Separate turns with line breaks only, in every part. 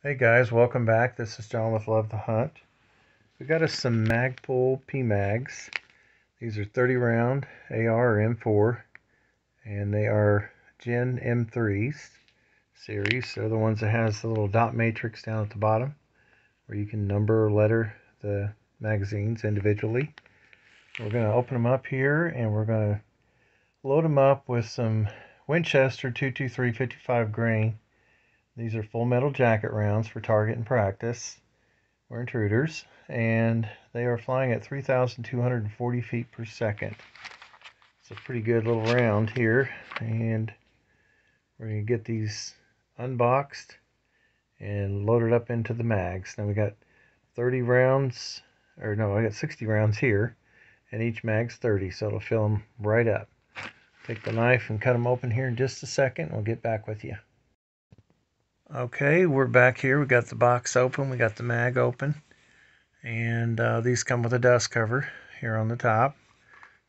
Hey guys, welcome back. This is John with Love to Hunt. We got us some Magpul PMAGs. These are 30 round AR or M4, and they are Gen M3s series. They're the ones that has the little dot matrix down at the bottom where you can number or letter the magazines individually. We're going to open them up here and we're going to load them up with some Winchester 223 55 grain. These are full metal jacket rounds for target and practice. We're intruders, and they are flying at 3,240 feet per second. It's a pretty good little round here, and we're going to get these unboxed and loaded up into the mags. Now we got 30 rounds, or no, I got 60 rounds here, and each mag's 30, so it'll fill them right up. Take the knife and cut them open here in just a second. We'll get back with you. Okay, we're back here. We got the box open, we got the mag open, and these come with a dust cover here on the top.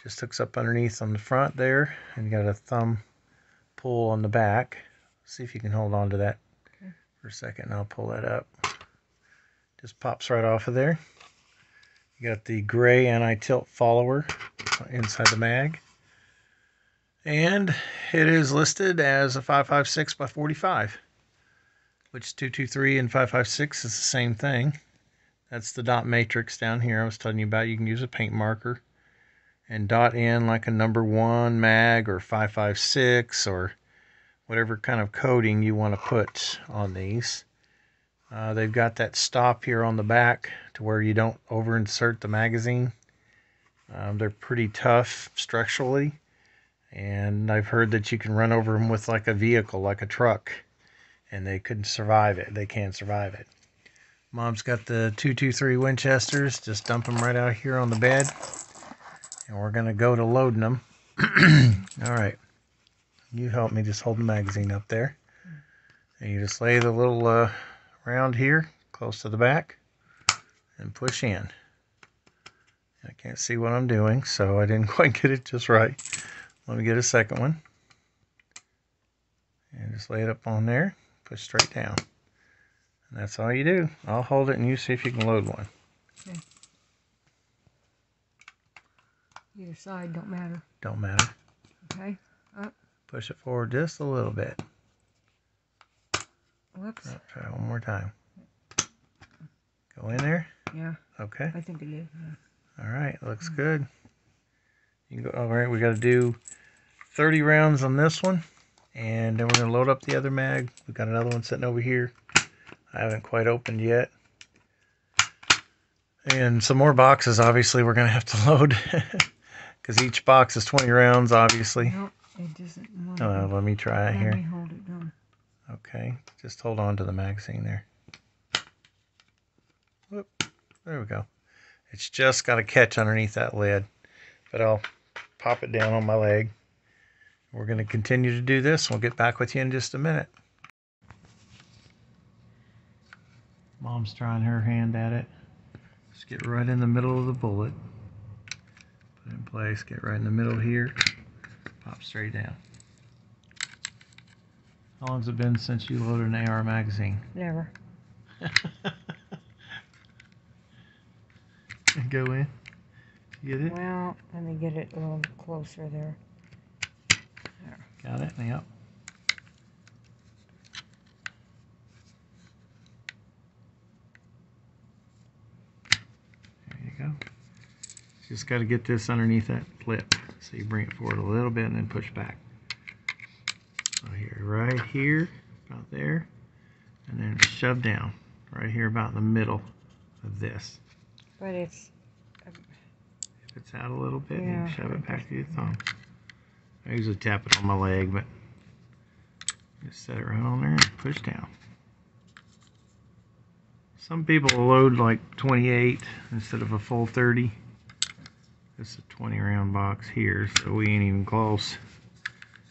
Just hooks up underneath on the front there, and you got a thumb pull on the back. See if you can hold on to that for a second, and I'll pull that up. Just pops right off of there. You got the gray anti-tilt follower inside the mag, and it is listed as a 5.56 by 45. Which 223 and 5.56 is the same thing. That's the dot matrix down here I was telling you about. You can use a paint marker and dot in like a number 1 mag or 5.56 or whatever kind of coding you want to put on these. They've got that stop here on the back to where you don't over insert the magazine. They're pretty tough structurally, and I've heard that you can run over them with like a vehicle, like a truck, and they couldn't survive it. They can't survive it. Mom's got the 223 Winchesters. Just dump them right out here on the bed, and we're gonna go to loading them. All right, you help me just hold the magazine up there, and you just lay the little round here close to the back and push in. I can't see what I'm doing, so I didn't quite get it just right. Let me get a second one, and just lay it up on there. Push straight down. And that's all you do. I'll hold it and you see if you can load one.
Okay. Either side, don't matter.
Don't matter.
Okay. Up.
Push it forward just a little bit.
Whoops.
Oh, try one more time. Go in there?
Yeah.
Okay.
I think it did. Yeah.
All right. Looks good. You can go. All right. We got to do 30 rounds on this one. And then we're going to load up the other mag. We've got another one sitting over here. I haven't quite opened yet. And some more boxes, obviously, we're going to have to load. Because each box is 20 rounds, obviously.
Nope, it doesn't want
Oh, let me try it here.
Let me hold it down.
Okay, just hold on to the magazine there. Whoop, there we go. It's just got to catch underneath that lid. But I'll pop it down on my leg. We're going to continue to do this. We'll get back with you in just a minute. Mom's trying her hand at it. Just get right in the middle of the bullet. Put it in place. Get right in the middle here. Pop straight down. How long's it been since you loaded an AR magazine?
Never.
Go in. Get it?
Well, let me get it a little closer there. There.
Got it? Yep. There you go. Just got to get this underneath that clip. So you bring it forward a little bit and then push back. So here, right here, about there, and then shove down. Right here about in the middle of this.
But it's...
If it's out a little bit,
Yeah.
you shove it back to your thumb. I usually tap it on my leg, but just set it right on there and push down. Some people load like 28 instead of a full 30. This is a 20 round box here, so we ain't even close.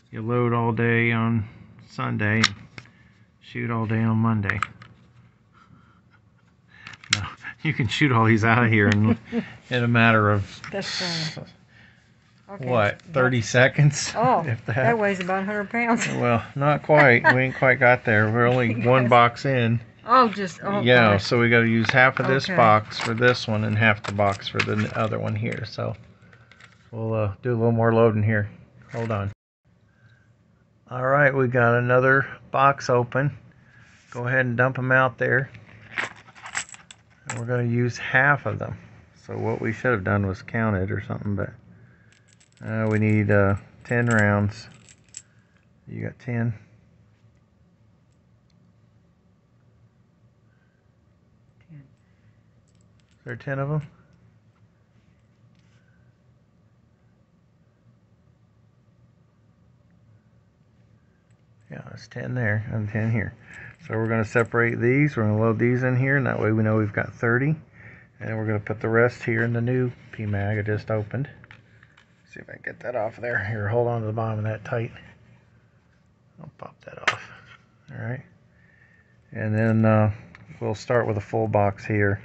You load all day on Sunday and shoot all day on Monday. No, you can shoot all these out of here in a matter of...
That's okay.
What, 30 seconds?
Oh,
if
that weighs about 100 pounds.
Well, not quite. We ain't quite got there. We're only one box in.
Oh, just, oh,
Yeah,
gosh.
so we got to use half of this
Okay.
box for this one and half the box for the other one here. So we'll do a little more loading here. Hold on. All right, we got another box open. Go ahead and dump them out there. And we're going to use half of them. So what we should have done was count it or something, but we need 10 rounds. You got 10?
10.
Is there 10 of them? Yeah, there's 10 there and 10 here. So we're going to separate these. We're going to load these in here, and that way we know we've got 30. And we're going to put the rest here in the new PMAG I just opened. See if I can get that off of there. Here, hold on to the bottom of that tight. I'll pop that off. All right. And then we'll start with a full box here.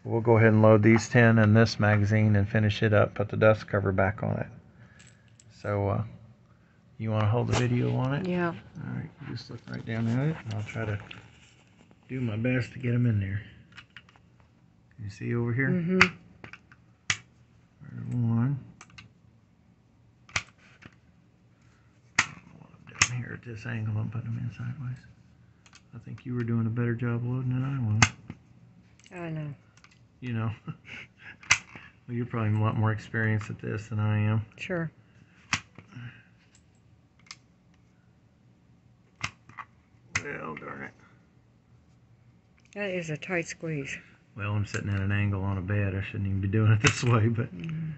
We'll go ahead and load these 10 in this magazine and finish it up. Put the dust cover back on it. So you want to hold the video on it?
Yeah.
All right. You just look right down at it, and I'll try to do my best to get them in there. Can you see over here?
Mm-hmm.
One. Down here at this angle, I'm putting them in sideways. I think you were doing a better job loading than I was.
I know.
You know. Well, you're probably a lot more experienced at this than I am.
Sure.
Well, darn it.
That is a tight squeeze.
Well, I'm sitting at an angle on a bed. I shouldn't even be doing it this way, but...
Mm-hmm.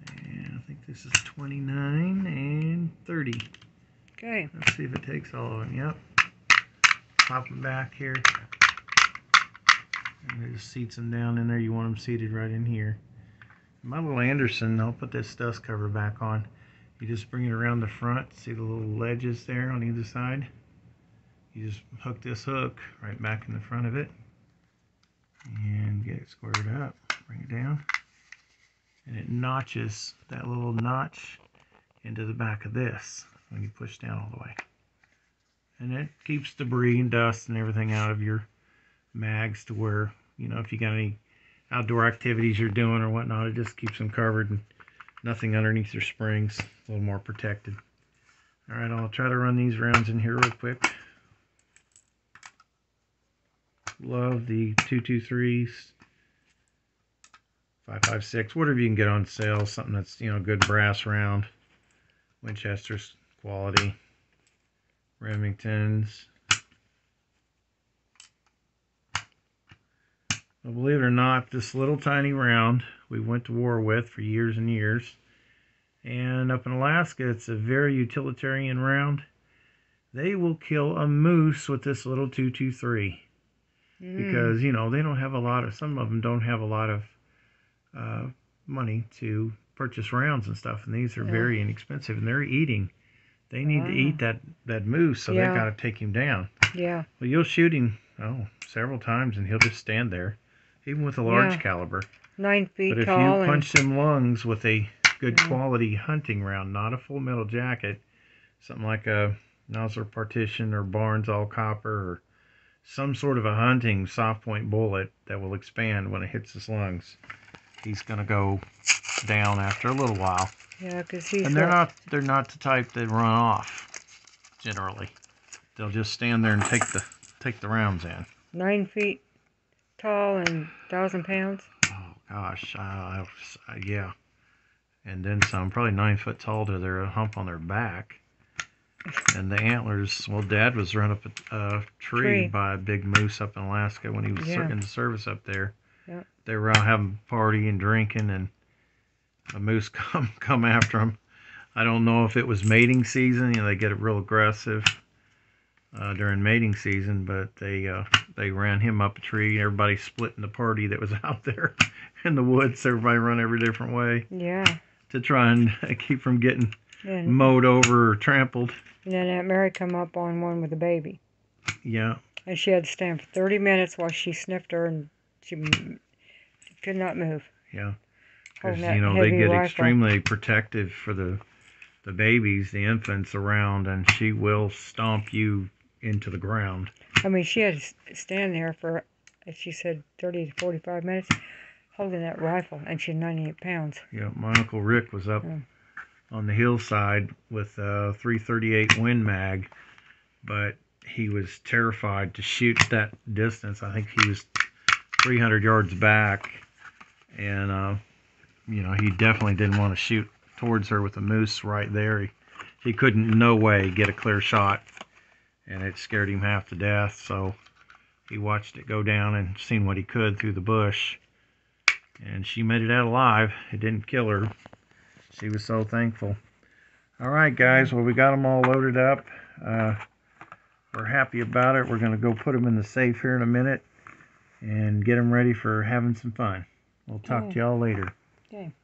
And I think this is 29 and 30.
Okay.
Let's see if it takes all of them. Yep. Pop them back here. And it just seats them down in there. You want them seated right in here. My little Anderson, I'll put this dust cover back on. You just bring it around the front. See the little ledges there on either side? You just hook this hook right back in the front of it. And get it squared up. Bring it down. And it notches that little notch into the back of this when you push down all the way. And it keeps debris and dust and everything out of your mags to where, you know, if you got any outdoor activities you're doing or whatnot, it just keeps them covered and nothing underneath your springs. A little more protected. Alright, I'll try to run these rounds in here real quick. Love the 223s. 5.56, whatever you can get on sale, something that's, you know, good brass round. Winchester's quality. Remingtons. Well, believe it or not, this little tiny round we went to war with for years and years. And up in Alaska, it's a very utilitarian round. They will kill a moose with this little 223. Because, you know, they don't have a lot of, some of them don't have a lot of money to purchase rounds and stuff, and these are very inexpensive, and they're eating. They need to eat that moose, so they got to take him down.
Yeah.
Well, you'll shoot him several times, and he'll just stand there, even with a large caliber.
9 feet
but if
tall.
you punch them lungs with a good quality hunting round, not a full metal jacket, something like a Nosler Partition or Barnes all copper, or some sort of a hunting soft point bullet that will expand when it hits his lungs, he's gonna go down after a little while.
Yeah, because he's.
And they're not the type that run off. Generally, they'll just stand there and take the rounds in.
9 feet tall and 1,000 pounds.
Oh gosh, yeah. And then some, probably 9 foot tall to their hump on their back. And the antlers, well, Dad was run up a tree by a big moose up in Alaska when he was in the service up there.
Yep.
They were out having a party and drinking, and a moose come after them. I don't know if it was mating season. You know, they get real aggressive during mating season, but they ran him up a tree. Everybody split in the party that was out there in the woods. Everybody run every different way.
Yeah.
To try and keep from getting mowed over or trampled.
And then Aunt Mary come up on one with a baby.
Yeah.
And she had to stand for 30 minutes while she sniffed her, and she could not move.
Yeah. Because, you know, they get extremely protective for the the babies, the infants around, and she will stomp you into the ground.
I mean, she had to stand there for, as she said, 30 to 45 minutes holding that rifle, and she's 98 pounds.
Yeah, my Uncle Rick was up on the hillside with a .338 Win Mag, but he was terrified to shoot that distance. I think he was 300 yards back, and you know, he definitely didn't want to shoot towards her with a moose right there. He couldn't, no way, get a clear shot, and it scared him half to death. So he watched it go down and seen what he could through the bush, and she made it out alive. It didn't kill her. She was so thankful. All right, guys. Well, we got them all loaded up. We're happy about it. We're going to go put them in the safe here in a minute and get them ready for having some fun. We'll talk to y'all later.
Okay.